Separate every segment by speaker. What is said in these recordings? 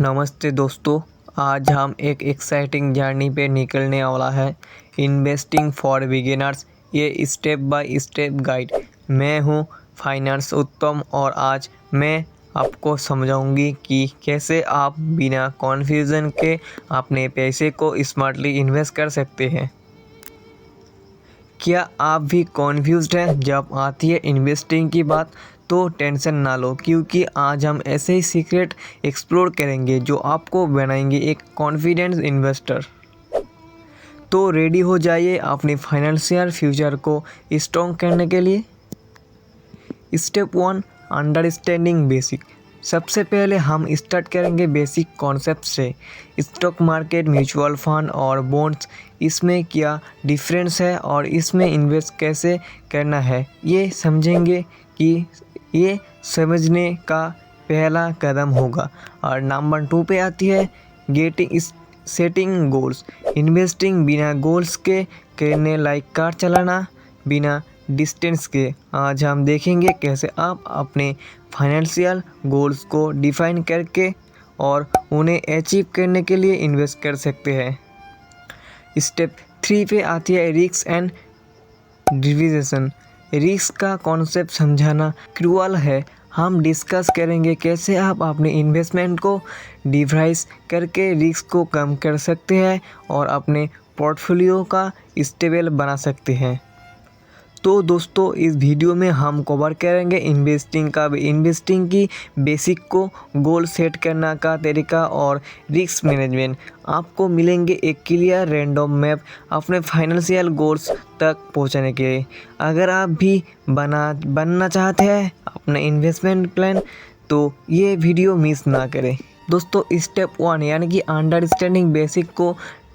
Speaker 1: नमस्ते दोस्तों, आज हम एक एक्साइटिंग जर्नी पे निकलने वाला है। इन्वेस्टिंग फॉर बिगिनर्स, ये स्टेप बाय स्टेप गाइड। मैं हूँ फाइनेंस उत्तम और आज मैं आपको समझाऊंगी कि कैसे आप बिना कन्फ्यूज़न के अपने पैसे को स्मार्टली इन्वेस्ट कर सकते हैं। क्या आप भी कन्फ्यूज्ड हैं जब आती है इन्वेस्टिंग की बात? तो टेंशन ना लो, क्योंकि आज हम ऐसे ही सीक्रेट एक्सप्लोर करेंगे जो आपको बनाएंगे एक कॉन्फिडेंस इन्वेस्टर। तो रेडी हो जाइए अपनी फाइनेंशियल फ्यूचर को स्ट्रॉन्ग करने के लिए। Step 1, understanding basic. सबसे पहले हम स्टार्ट करेंगे बेसिक कॉन्सेप्ट से। स्टॉक मार्केट, म्यूचुअल फंड और बॉन्ड्स, इसमें क्या डिफरेंस है और इसमें इन्वेस्ट कैसे करना है, ये समझेंगे कि ये समझने का पहला कदम होगा। और नंबर 2 पे आती है गेटिंग सेटिंग गोल्स। इन्वेस्टिंग बिना गोल्स के करने, लाइक कार चलाना बिना डिस्टेंस के। आज हम देखेंगे कैसे आप अपने फाइनेंशियल गोल्स को डिफाइन करके और उन्हें अचीव करने के लिए इन्वेस्ट कर सकते हैं। स्टेप 3 पे आती है रिस्क एंड डिविजेशन। रिस्क का कॉन्सेप्ट समझाना क्रूअल है। हम डिस्कस करेंगे कैसे आप अपने इन्वेस्टमेंट को डिवाइस करके रिस्क को कम कर सकते हैं और अपने पोर्टफोलियो का स्टेबल बना सकते हैं। तो दोस्तों, इस वीडियो में हम कवर करेंगे इन्वेस्टिंग की बेसिक को, गोल सेट करना का तरीका और रिस्क मैनेजमेंट। आपको मिलेंगे एक क्लियर रैंडम मैप अपने फाइनेंशियल गोल्स तक पहुंचने के लिए। अगर आप भी बनना चाहते हैं अपना इन्वेस्टमेंट प्लान, तो ये वीडियो मिस ना करें। दोस्तों, स्टेप 1 यानी कि अंडरस्टैंडिंग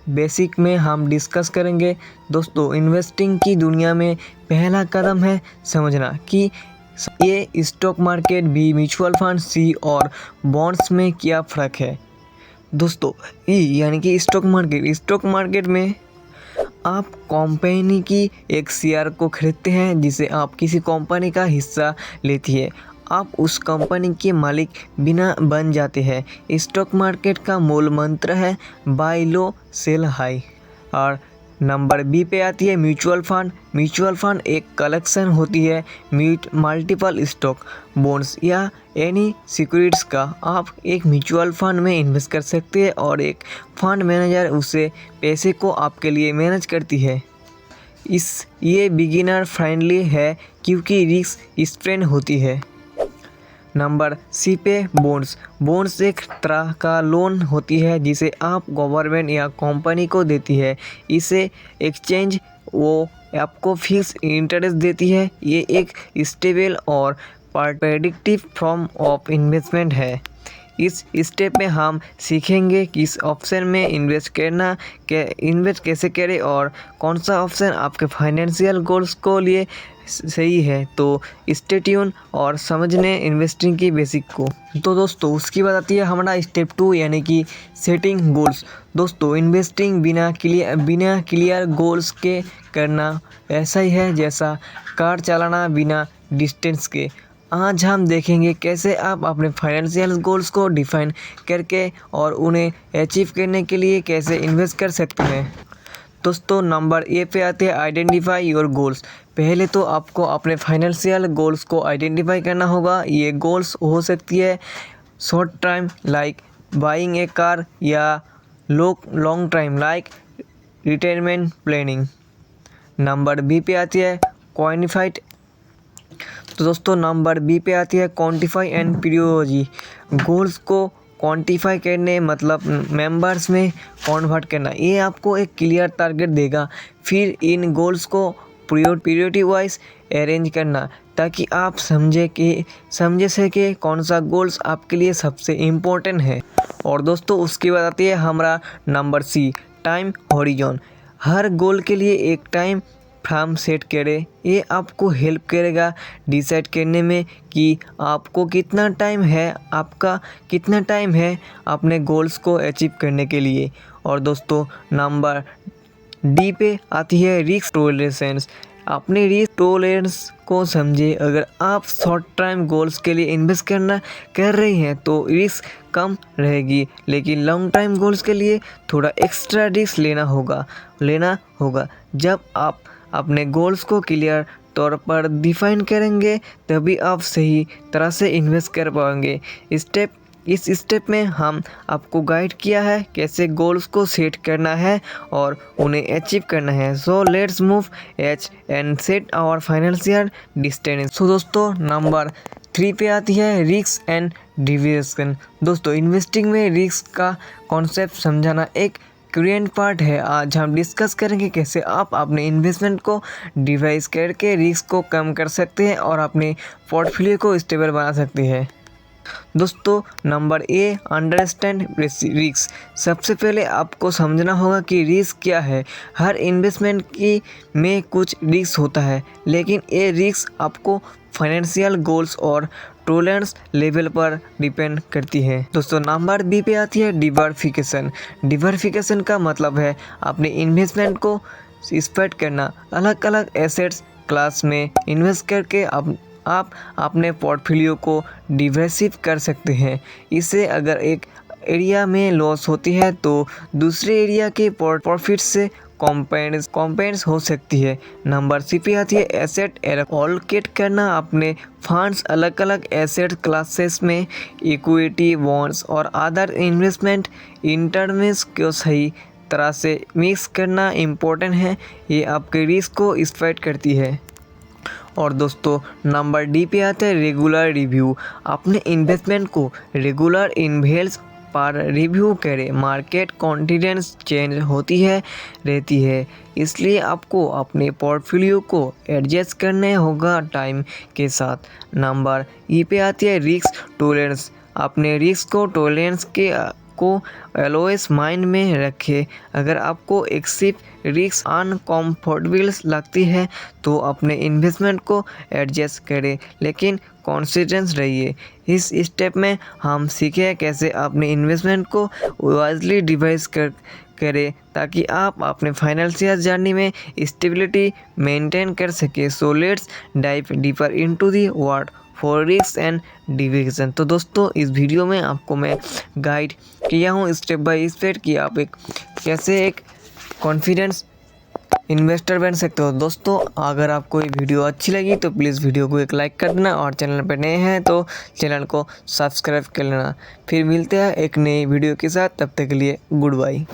Speaker 1: बेसिक में हम डिस्कस करेंगे। दोस्तों, इन्वेस्टिंग की दुनिया में पहला कदम है समझना कि ये stock market B, mutual fund C और बॉन्ड्स में क्या फ़र्क है। दोस्तों, ई यानी कि स्टॉक मार्केट में आप कंपनी की एक शेयर को खरीदते हैं, जिसे आप किसी कंपनी का हिस्सा लेती है। आप उस कंपनी के मालिक बिना बन जाते हैं। स्टॉक मार्केट का मूल मंत्र है बाय लो सेल हाई। और नंबर बी पे आती है म्यूचुअल फंड एक कलेक्शन होती है मल्टीपल स्टॉक, बॉन्ड्स या एनी सिक्योरिटीज का। आप एक म्यूचुअल फंड में इन्वेस्ट कर सकते हैं और एक फंड मैनेजर उसे पैसे को आपके लिए मैनेज करती है। ये बिगिनर फ्रेंडली है क्योंकि रिस्क स्प्रेड होती है। नंबर सी पे बॉन्ड्स एक तरह का लोन होती है जिसे आप गवर्नमेंट या कंपनी को देती है। इसे एक्सचेंज वो आपको फिक्स इंटरेस्ट देती है। ये एक स्टेबल और प्रेडिक्टिव फॉर्म ऑफ इन्वेस्टमेंट है। इस स्टेप में हम सीखेंगे किस ऑप्शन में इन्वेस्ट कैसे करें और कौन सा ऑप्शन आपके फाइनेंशियल गोल्स को लिए सही है। तो स्टे ट्यून और समझने इन्वेस्टिंग की बेसिक को। तो दोस्तों, उसकी बात आती है हमारा स्टेप 2 यानी कि सेटिंग गोल्स। दोस्तों, इन्वेस्टिंग बिना क्लियर गोल्स के करना ऐसा ही है जैसा कार चलाना बिना डिस्टेंस के। आज हम देखेंगे कैसे आप अपने फाइनेंशियल गोल्स को डिफाइन करके और उन्हें अचीव करने के लिए कैसे इन्वेस्ट कर सकते हैं। दोस्तों, नंबर ए पे आते हैं आइडेंटिफाई योर गोल्स। पहले तो आपको अपने फाइनेंशियल गोल्स को आइडेंटिफाई करना होगा। ये गोल्स हो सकती है short time like buying a car या long time like retirement planning. Number B पे आती है क्वान्टिफाइड। तो दोस्तों, नंबर बी पे आती है क्वान्टिफाई एंड प्रियोरिटी। गोल्स को क्वान्टिफाई करने मतलब मेंबर्स में कन्वर्ट करना। ये आपको एक क्लियर टारगेट देगा। फिर इन गोल्स को प्रायोरिटी वाइज अरेंज करना ताकि आप समझे सके कौन सा गोल्स आपके लिए सबसे इम्पोर्टेंट है। और दोस्तों, उसके बाद आती है हमारा नंबर सी, टाइम हॉरिजॉन। हर गोल के लिए एक टाइम फ्रेम सेट करें। ये आपको हेल्प करेगा डिसाइड करने में कि आपका कितना टाइम है अपने गोल्स को अचीव करने के लिए। और दोस्तों, नंबर डी पे आती है रिस्क टॉलरेंस। अपने रिस्क टॉलरेंस को समझे। अगर आप शॉर्ट टर्म गोल्स के लिए इन्वेस्ट कर रहे हैं तो रिस्क कम रहेगी, लेकिन लॉन्ग टाइम गोल्स के लिए थोड़ा एक्स्ट्रा रिस्क लेना होगा। जब आप अपने गोल्स को क्लियर तौर पर डिफाइन करेंगे तभी आप सही तरह से इन्वेस्ट कर पाएंगे। इस स्टेप में हम आपको गाइड किया है कैसे गोल्स को सेट करना है और उन्हें अचीव करना है। So let's move H and set our financial distance. So दोस्तों नंबर 3 पे आती है रिस्क एंड डिविएशन। दोस्तों इन्वेस्टिंग में रिस्क का कॉन्सेप्ट समझाना एक क्रिएंट पार्ट है। आज हम डिस्कस करेंगे कैसे आप अपने इन्वेस्टमेंट को डिवाइस करके रिस्क को कम कर सकते हैं और अपने पोर्टफोलियो को स्टेबल बना सकते हैं। दोस्तों नंबर ए अंडरस्टैंड रिस्क। सबसे पहले आपको समझना होगा कि रिस्क क्या है। हर इन्वेस्टमेंट की में कुछ रिस्क होता है, लेकिन ये रिस्क आपको फाइनेंशियल गोल्स और टॉलरेंस लेवल पर डिपेंड करती है। दोस्तों नंबर बी पे आती है डिवर्सिफिकेशन। डिवर्सिफिकेशन का मतलब है अपने इन्वेस्टमेंट को स्प्रेड करना। अलग अलग एसेट्स क्लास में इन्वेस्ट करके आप अपने पोर्टफोलियो को डिवर्सिफाई कर सकते हैं। इससे अगर एक एरिया में लॉस होती है तो दूसरे एरिया के प्रॉफिट से कॉम्पेंस हो सकती है। नंबर सी पे आती है एसेट एलोकेट करना। अपने फंड्स अलग अलग एसेट क्लासेस में इक्विटी, बॉन्ड्स और अदर इन्वेस्टमेंट इंस्ट्रूमेंट्स को सही तरह से मिक्स करना इम्पोर्टेंट है। ये आपके रिस्क को स्प्रेड करती है। और दोस्तों नंबर डी पे आता है रेगुलर रिव्यू। अपने इन्वेस्टमेंट को रेगुलर इन्वेस्ट पर रिव्यू करें। मार्केट कॉन्फिडेंस चेंज होती रहती है, इसलिए आपको अपने पोर्टफोलियो को एडजस्ट करने होगा टाइम के साथ। नंबर ई पे आती है रिस्क टॉलरेंस। अपने रिस्क को टॉलरेंस को ऑलवेज माइंड में रखें। अगर आपको एक्सेस रिस्क अनकंफर्टेबल लगती है तो अपने इन्वेस्टमेंट को एडजस्ट करें, लेकिन कॉन्सिस्टेंट रहिए। इस स्टेप में हम सीखें कैसे अपने इन्वेस्टमेंट को वाइजली डिवाइस करें ताकि आप अपने फाइनेंशियल जर्नी में स्टेबिलिटी मेंटेन कर सकें। So let's dive deeper into the word for risk and deviation. तो दोस्तों इस वीडियो में आपको मैं गाइड किया हूँ स्टेप बाय स्टेप कि आप कैसे एक कॉन्फिडेंस इन्वेस्टर बन सकते हो। दोस्तों अगर आपको ये वीडियो अच्छी लगी तो प्लीज़ वीडियो को एक लाइक कर देना और चैनल पर नए हैं तो चैनल को सब्सक्राइब कर लेना। फिर मिलते हैं एक नई वीडियो के साथ, तब तक के लिए गुड बाय।